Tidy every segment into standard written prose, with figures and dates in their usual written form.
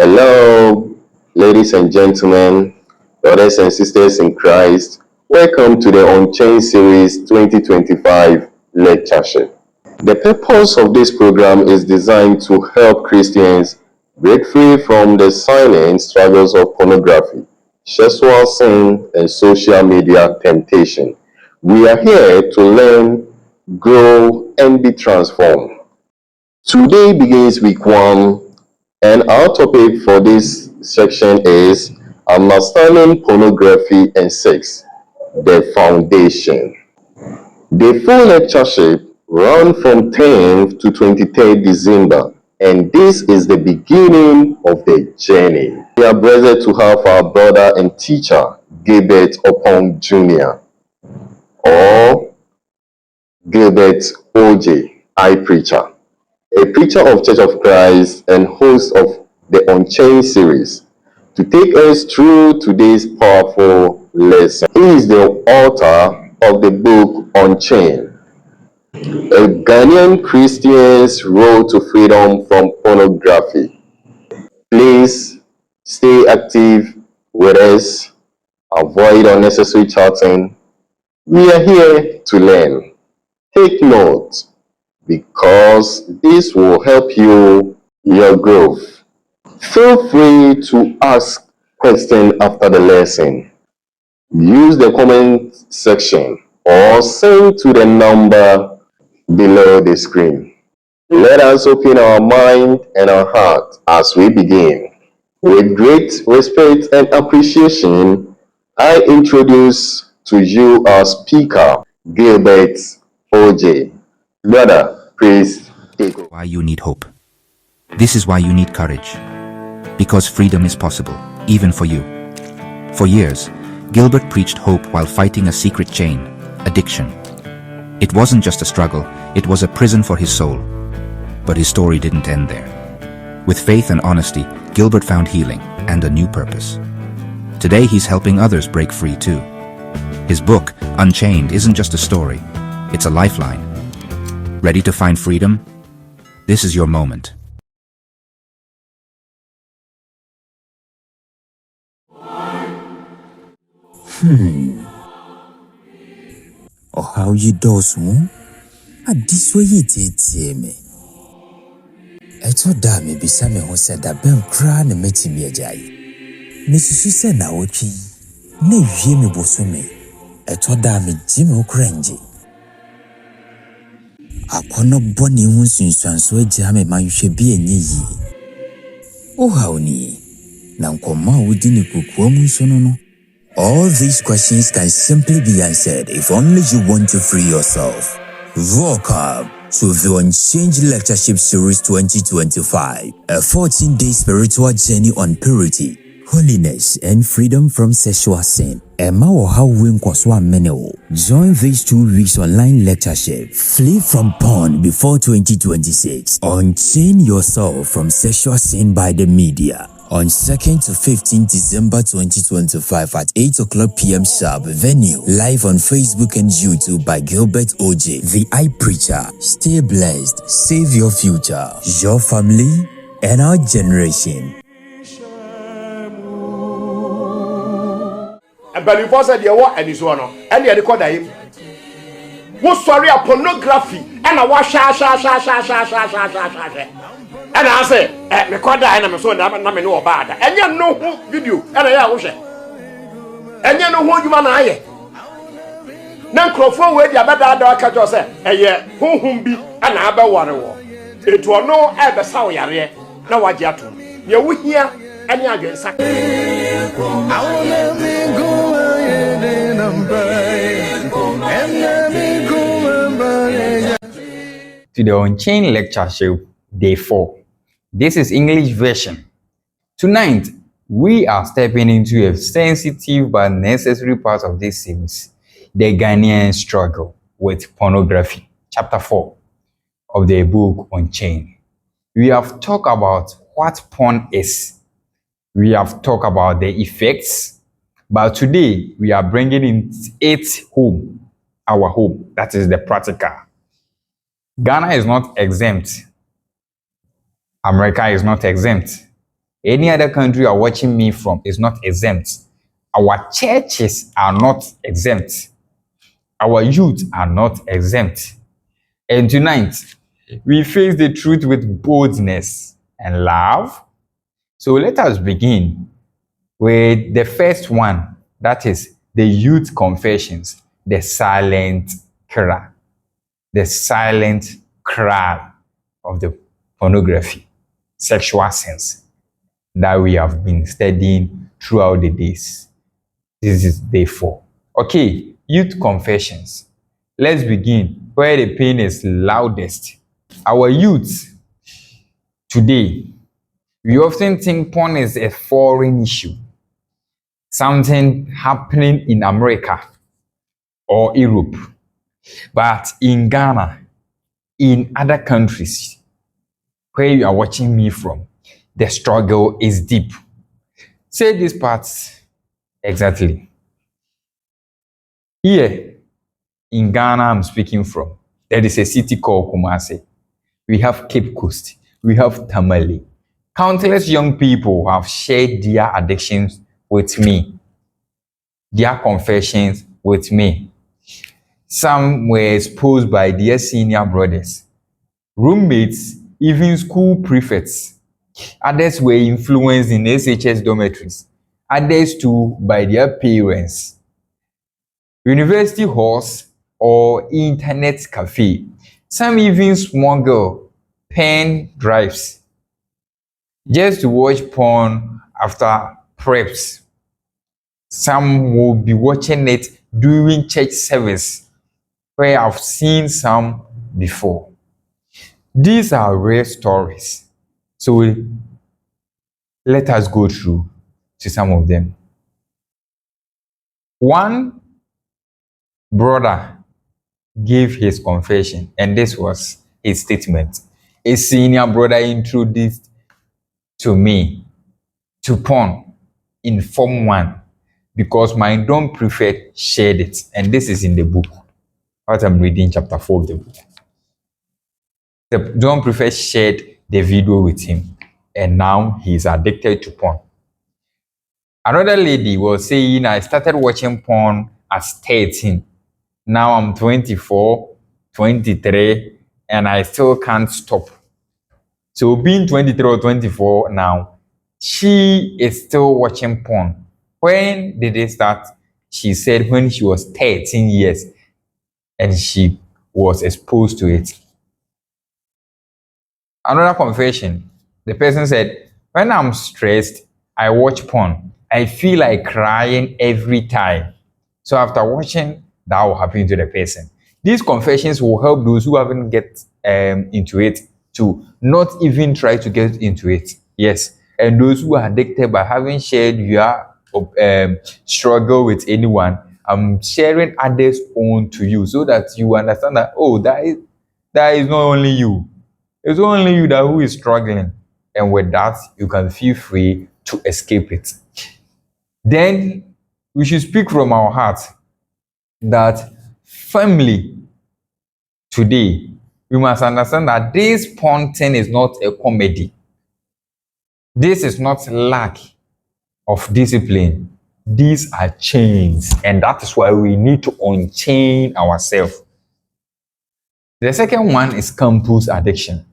Hello, ladies and gentlemen, brothers and sisters in Christ. Welcome to the Unchained Series 2025 lectureship. The purpose of this program is designed to help Christians break free from the silent struggles of pornography, sexual sin, and social media temptation. We are here to learn, grow, and be transformed. Today begins week 1. And our topic for this section is Understanding Pornography and Sex, the Foundation. The full lectureship runs from 10th to 23rd December, and this is the beginning of the journey. We are blessed to have our brother and teacher, Gilbert Opong Jr., or Gilbert OJ, iPreacher, a preacher of Church of Christ and host of the Unchained series, to take us through today's powerful lesson. He is the author of the book Unchained, a Ghanaian Christian's Road to Freedom from Pornography. Please stay active with us, avoid unnecessary chatting. We are here to learn. Take note, because this will help your growth. Feel free to ask questions after the lesson. Use the comment section or send to the number below the screen. Let us open our mind and our heart as we begin. With great respect and appreciation, I introduce to you our speaker, Gilbert OJ. Brother, please take over. Why you need hope. This is why you need courage. Because freedom is possible, even for you. For years, Gilbert preached hope while fighting a secret chain, addiction. It wasn't just a struggle, it was a prison for his soul. But his story didn't end there. With faith and honesty, Gilbert found healing and a new purpose. Today he's helping others break free too. His book, Unchained, isn't just a story, it's a lifeline. Ready to find freedom? This is your moment. How you does one? This way it me. Eto da me bisa me ho se da ben kra na metimi ajai. Me susu se na wotwi. Na wie me bosume. Eto da me ji me okranji. Akono boni hu sunsuanso agya me manhwe bi enye yi. How ni na nkoma wodi ni kokuo mu so no. All these questions can simply be answered if only you want to free yourself. Welcome to the Unchained Lectureship Series 2025, a 14-day spiritual journey on purity, holiness, and freedom from sexual sin. Join these 2 weeks online lectureship. Flee from porn before 2026. Unchain yourself from sexual sin by the media. On 2nd to 15th December 2025 at 8 o'clock p.m. sharp. Venue live on Facebook and YouTube by Gilbert OJ, the iPreacher. Stay blessed, save your future, your family, and our generation. And before said you what and is one and the record him. What's sorry a pornography and a wash and I say, record that and I'm so never know about that. And you know video and I wish it. And you know what you man I now crofo where the better dog catch us whom be and I be one war. It will no ever saw ya now what you to. You will hear any again sack. To the Unchained Lectureship, Day 4. This is English version. Tonight, we are stepping into a sensitive but necessary part of this series, the Ghanaian struggle with pornography, chapter 4 of the book Unchained. We have talked about what porn is. We have talked about the effects, but today we are bringing it home, our home, that is the practical. Ghana is not exempt. America is not exempt. Any other country you are watching me from is not exempt. Our churches are not exempt. Our youth are not exempt. And tonight, we face the truth with boldness and love. So let us begin with the first one, that is the youth confessions, the silent cry. The silent cry of the pornography, sexual sins that we have been studying throughout the days. This is day 4. Okay, youth confessions. Let's begin where the pain is loudest. Our youth today, we often think porn is a foreign issue, something happening in America or Europe. But in Ghana, in other countries where you are watching me from, the struggle is deep. Say this part exactly. Here in Ghana, I'm speaking from, there is a city called Kumasi. We have Cape Coast. We have Tamale. Countless young people have shared their addictions with me, their confessions with me. Some were exposed by their senior brothers, roommates, even school prefects. Others were influenced in SHS dormitories. Others too by their parents. University halls or internet cafe. Some even smuggle pen drives just to watch porn after preps. Some will be watching it during church service, where I've seen some before. These are real stories. So let us go through to some of them. One brother gave his confession, and this was his statement. A senior brother introduced to me to porn in Form 1 because my dorm prefect shared it, and this is in the book. What I'm reading, chapter 4 of the book. The dorm prefect shared the video with him, and now he's addicted to porn. Another lady was saying, I started watching porn at 13. Now I'm 24, 23, and I still can't stop. So being 23 or 24 now, she is still watching porn. When did it start? She said when she was 13 years and she was exposed to it. Another confession, the person said, when I'm stressed, I watch porn. I feel like crying every time. So after watching, that will happen to the person. These confessions will help those who haven't get into it to not even try to get into it. Yes. And those who are addicted by having shared your struggle with anyone, I'm sharing others' own to you so that you understand that, oh, that is not only you. It's only you that who is struggling. And with that, you can feel free to escape it. Then we should speak from our heart that family today, we must understand that this porn thing is not a comedy. This is not lack of discipline. These are chains, and that is why we need to unchain ourselves. The second one is campus addiction.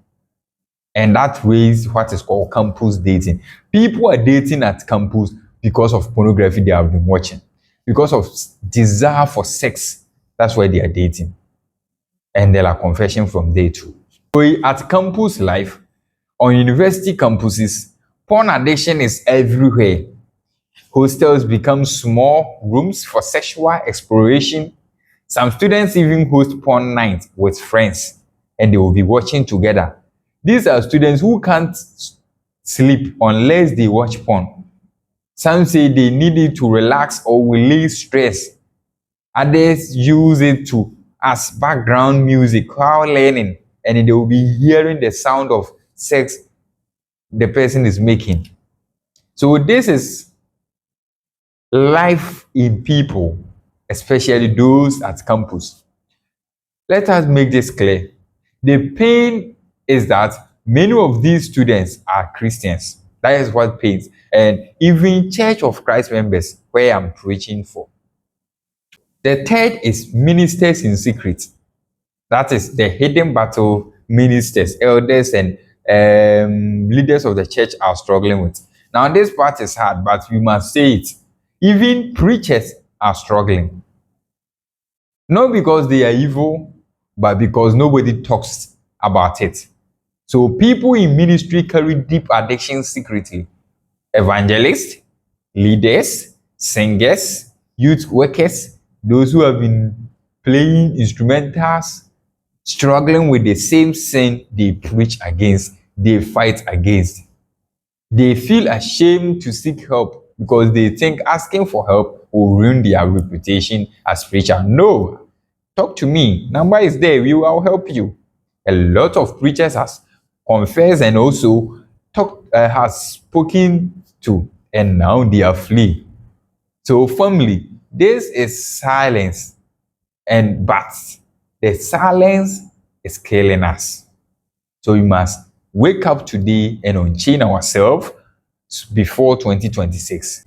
And that is what is called campus dating. People are dating at campus because of pornography they have been watching. Because of desire for sex, that's why they are dating. And there are confession from day 2. So at campus life, on university campuses, porn addiction is everywhere. Hostels become small rooms for sexual exploration. Some students even host porn nights with friends, and they will be watching together. These are students who can't sleep unless they watch porn. Some say they need it to relax or release stress. Others use it as background music while learning, and they will be hearing the sound of sex the person is making. So this is life in people, especially those at campus. Let us make this clear. The pain is that many of these students are Christians. That is what pains. And even Church of Christ members, where I'm preaching for. The third is ministers in secret. That is the hidden battle ministers, elders, and leaders of the church are struggling with. Now, this part is hard, but we must say it. Even preachers are struggling. Not because they are evil, but because nobody talks about it. So people in ministry carry deep addictions secretly. Evangelists, leaders, singers, youth workers, those who have been playing instrumentals, struggling with the same sin they preach against, they fight against. They feel ashamed to seek help because they think asking for help will ruin their reputation as preacher. No, talk to me. Number is there. We will help you. A lot of preachers has confessed and also has spoken to, and now they are fleeing. So, family, this is silence, but the silence is killing us. So we must wake up today and unchain ourselves before 2026.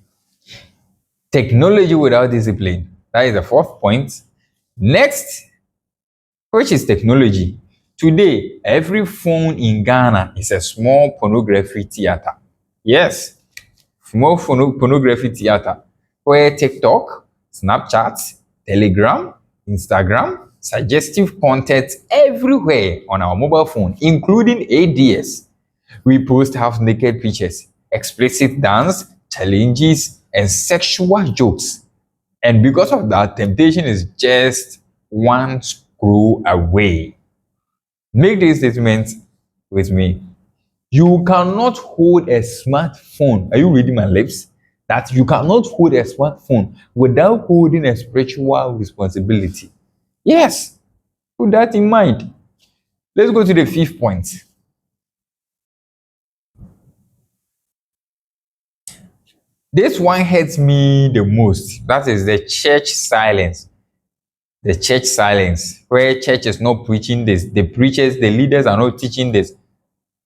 Technology without discipline. That is the fourth point. Next, which is technology. Today, every phone in Ghana is a small pornography theater. Yes, small pornography theater where TikTok, Snapchat, Telegram, Instagram, suggestive content everywhere on our mobile phone, including ADS. We post half-naked pictures, explicit dance, challenges, and sexual jokes. And because of that, temptation is just one scroll away. Make this statement with me. You cannot hold a smartphone. Are you reading my lips? That you cannot hold a smartphone without holding a spiritual responsibility. Yes, put that in mind. Let's go to the fifth point. This one hurts me the most. That is the church silence. The church silence, where church is not preaching this. The preachers, the leaders are not teaching this.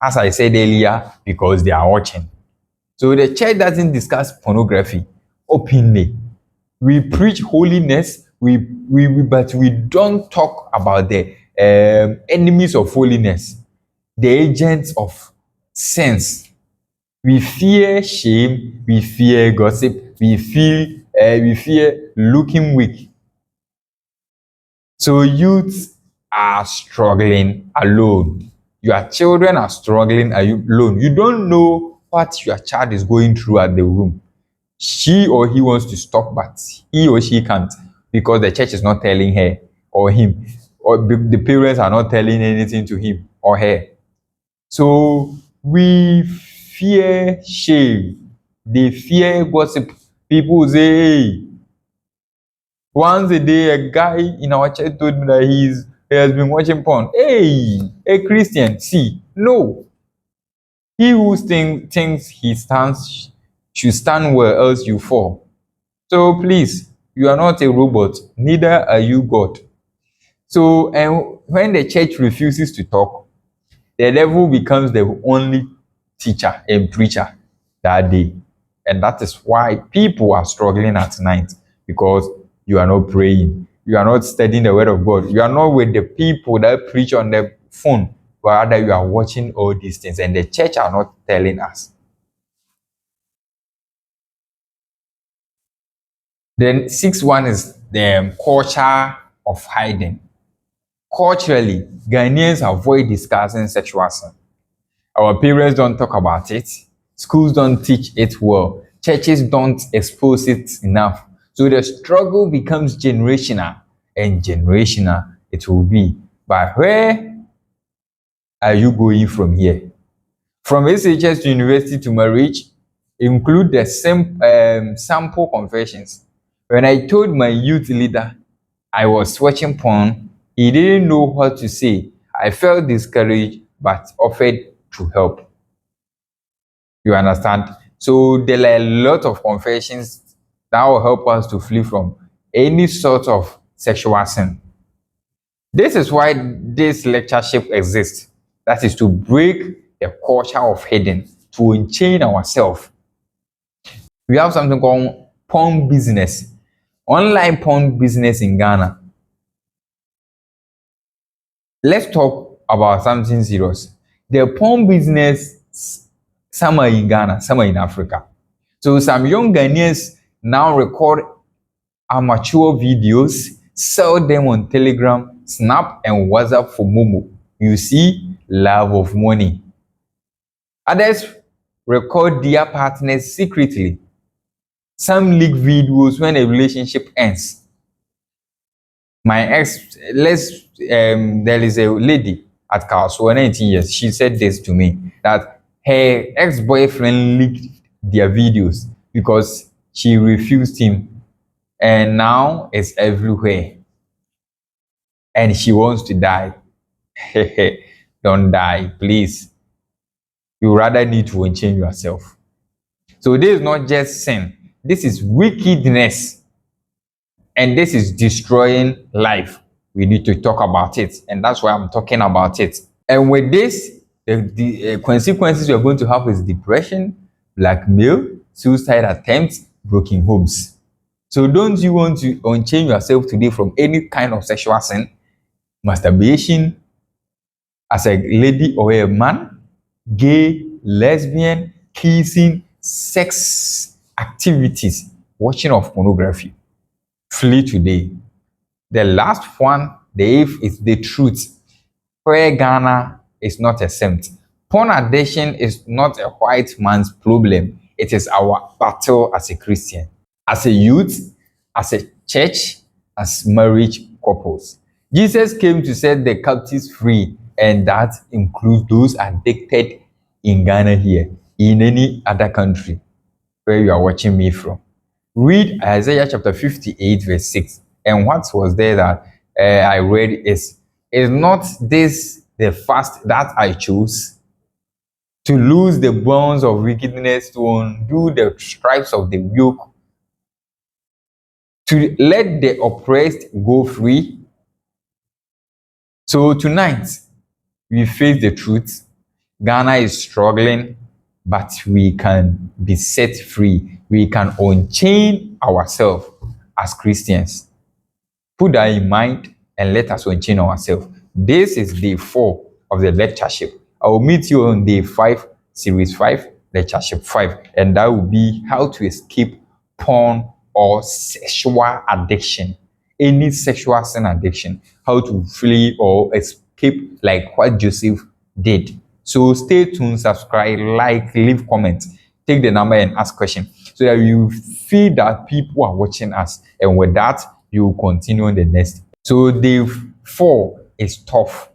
As I said earlier, because they are watching. So the church doesn't discuss pornography openly. We preach holiness, but we don't talk about the enemies of holiness, the agents of sins. We fear shame, we fear gossip, we fear looking weak. So youths are struggling alone. Your children are struggling alone. You don't know what your child is going through at the room. She or he wants to stop, but he or she can't because the church is not telling her or him, or the parents are not telling anything to him or her. So we fear shame. They fear gossip. People say, hey, once a day, a guy in our church told me that he has been watching porn. Hey, a Christian, see, no. He who thinks he stands should stand where else you fall. So please, you are not a robot, neither are you God. So, and when the church refuses to talk, the devil becomes the only teacher and preacher that day. And that is why people are struggling at night, because you are not praying. You are not studying the word of God. You are not with the people that preach on the phone, but rather you are watching all these things, and the church are not telling us. Then sixth one is the culture of hiding. Culturally, Ghanaians avoid discussing sexual sin. Our parents don't talk about it. Schools don't teach it well. Churches don't expose it enough. So the struggle becomes generational, and generational it will be. But where are you going from here? From SHS to university to marriage, include the same sample confessions. When I told my youth leader I was watching porn, he didn't know what to say. I felt discouraged but offered to help. You understand? So there are a lot of confessions that will help us to flee from any sort of sexual sin. This is why this lectureship exists. That is to break the culture of hidden to unchain ourselves. We have something called porn business, online porn business in Ghana. Let's talk about something serious. The porn business, some are in Ghana, some are in Africa. So some young Ghanaians now record amateur videos, sell them on Telegram, Snap, and WhatsApp for Momo. You see, love of money. Others record their partners secretly. Some leak videos when a relationship ends. My ex, there is a lady at Castle, 19 years. She said this to me, that her ex-boyfriend leaked their videos because she refused him, and now it's everywhere. And she wants to die. Don't die, please. You rather need to unchain yourself. So this is not just sin. This is wickedness. And this is destroying life. We need to talk about it. And that's why I'm talking about it. And with this, the consequences you're going to have is depression, blackmail, suicide attempts, broken homes. So don't you want to unchain yourself today from any kind of sexual sin, masturbation, as a lady or a man, gay, lesbian, kissing, sex activities, watching of pornography? Flee today. The last one, the if, is the truth, where Ghana is not exempt. Porn addiction is not a white man's problem. It is our battle as a Christian, as a youth, as a church, as marriage couples. Jesus came to set the captives free, and that includes those addicted in Ghana here, in any other country where you are watching me from. Read Isaiah chapter 58 verse 6. And what was there that I read is not this the fast that I chose? To loose the bonds of wickedness, to undo the stripes of the yoke, to let the oppressed go free. So tonight, we face the truth. Ghana is struggling, but we can be set free. We can unchain ourselves as Christians. Put that in mind and let us unchain ourselves. This is day 4 of the lectureship. I will meet you on day 5, series 5, lectureship 5, and that will be how to escape porn or sexual addiction, any sexual sin addiction, how to flee or escape like what Joseph did. So stay tuned, subscribe, like, leave comments, take the number and ask questions so that you feel that people are watching us, and with that you will continue on the next. So day 4 is tough,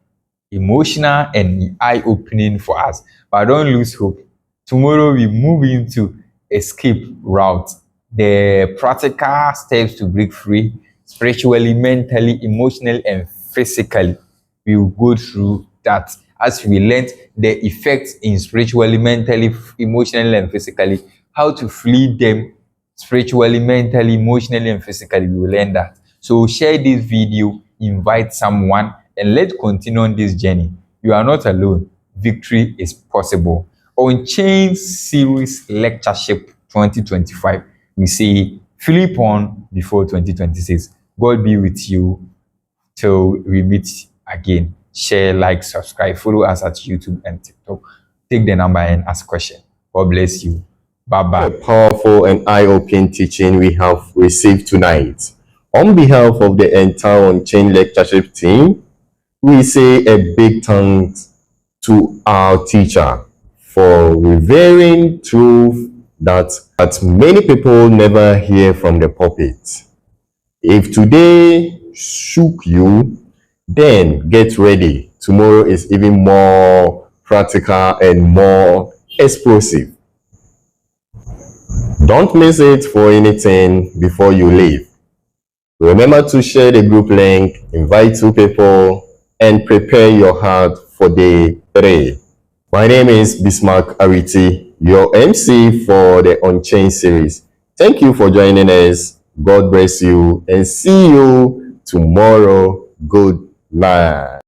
emotional and eye-opening for us, but don't lose hope. Tomorrow we move into escape route, the practical steps to break free spiritually, mentally, emotionally, and physically. We will go through that as we learn the effects in spiritually, mentally, emotionally, and physically, how to flee them spiritually, mentally, emotionally, and physically. We will learn that. So share this video, invite someone, and let's continue on this journey. You are not alone. Victory is possible. Unchained Series Lectureship 2025. We say Philip on before 2026. God be with you till we meet again. Share, like, subscribe, follow us at YouTube and TikTok. Take the number and ask question. God bless you. Bye-bye. A powerful and eye-opening teaching we have received tonight. On behalf of the entire Unchained Lectureship team, we say a big thanks to our teacher for revealing truth that many people never hear from the pulpit. If today shook you, then get ready. Tomorrow is even more practical and more explosive. Don't miss it for anything before you leave. Remember to share the group link, invite 2 people, and prepare your heart for day 3. My name is Bismarck Ariti, your MC for the Unchained series. Thank you for joining us. God bless you and see you tomorrow. Good night.